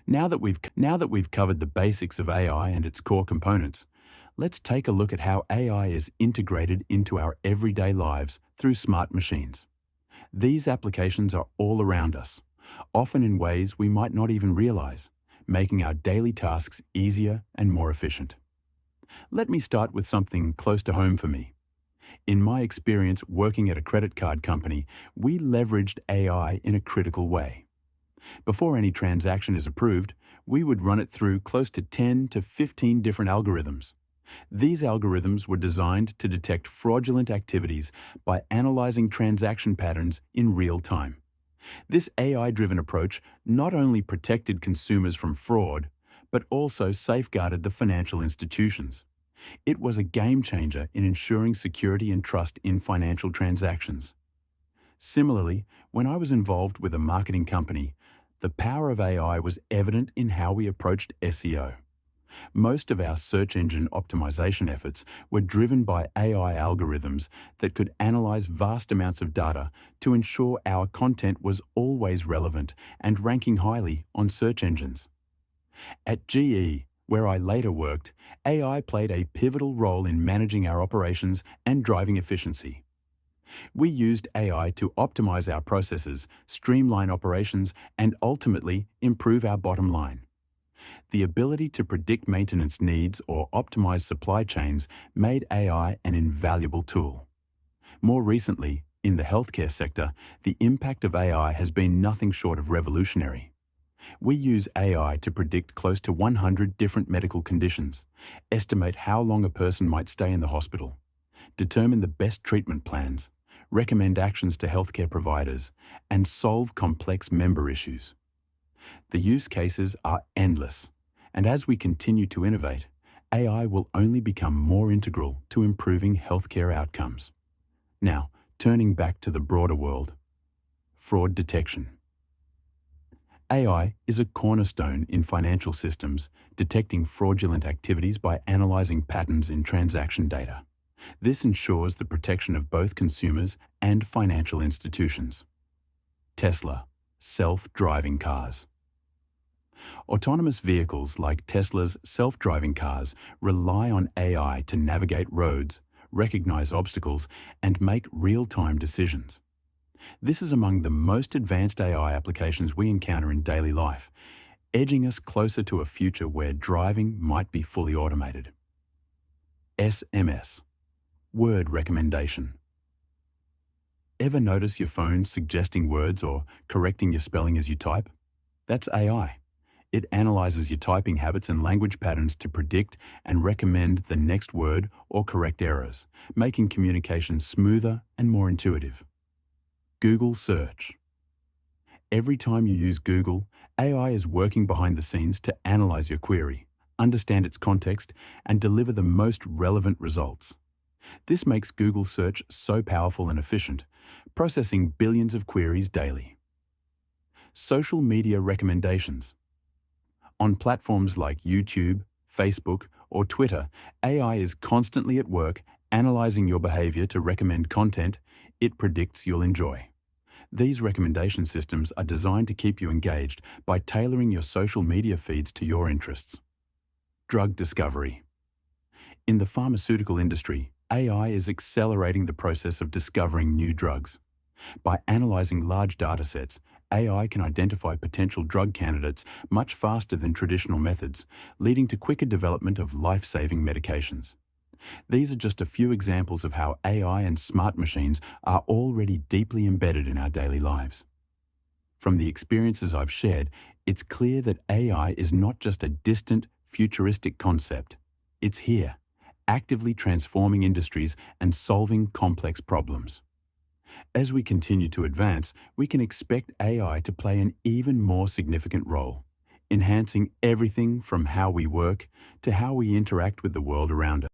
Now that we've covered the basics of AI and its core components, let's take a look at how AI is integrated into our everyday lives through smart machines. These applications are all around us, often in ways we might not even realize, making our daily tasks easier and more efficient. Let me start with something close to home for me. In my experience working at a credit card company, we leveraged AI in a critical way. Before any transaction is approved, we would run it through close to 10 to 15 different algorithms. These algorithms were designed to detect fraudulent activities by analyzing transaction patterns in real time. This AI-driven approach not only protected consumers from fraud, but also safeguarded the financial institutions. It was a game changer in ensuring security and trust in financial transactions. Similarly, when I was involved with a marketing company, the power of AI was evident in how we approached SEO. Most of our search engine optimization efforts were driven by AI algorithms that could analyze vast amounts of data to ensure our content was always relevant and ranking highly on search engines. At GE, where I later worked, AI played a pivotal role in managing our operations and driving efficiency. We used AI to optimize our processes, streamline operations, and ultimately improve our bottom line. The ability to predict maintenance needs or optimize supply chains made AI an invaluable tool. More recently, in the healthcare sector, the impact of AI has been nothing short of revolutionary. We use AI to predict close to 100 different medical conditions, estimate how long a person might stay in the hospital, determine the best treatment plans, recommend actions to healthcare providers, and solve complex member issues. The use cases are endless, and as we continue to innovate, AI will only become more integral to improving healthcare outcomes. Now, turning back to the broader world. Fraud detection. AI is a cornerstone in financial systems, detecting fraudulent activities by analyzing patterns in transaction data. This ensures the protection of both consumers and financial institutions. Tesla, self-driving cars. Autonomous vehicles like Tesla's self-driving cars rely on AI to navigate roads, recognize obstacles, and make real-time decisions. This is among the most advanced AI applications we encounter in daily life, edging us closer to a future where driving might be fully automated. SMS, word recommendation. Ever notice your phone suggesting words or correcting your spelling as you type? That's AI. It analyzes your typing habits and language patterns to predict and recommend the next word or correct errors, making communication smoother and more intuitive. Google Search. Every time you use Google, AI is working behind the scenes to analyze your query, understand its context, and deliver the most relevant results. This makes Google Search so powerful and efficient, processing billions of queries daily. Social media recommendations. On platforms like YouTube, Facebook, or Twitter, AI is constantly at work analyzing your behavior to recommend content it predicts you'll enjoy. These recommendation systems are designed to keep you engaged by tailoring your social media feeds to your interests. Drug discovery. In the pharmaceutical industry, AI is accelerating the process of discovering new drugs. By analyzing large datasets, AI can identify potential drug candidates much faster than traditional methods, leading to quicker development of life-saving medications. These are just a few examples of how AI and smart machines are already deeply embedded in our daily lives. From the experiences I've shared, it's clear that AI is not just a distant, futuristic concept. It's here, actively transforming industries and solving complex problems. As we continue to advance, we can expect AI to play an even more significant role, enhancing everything from how we work to how we interact with the world around us.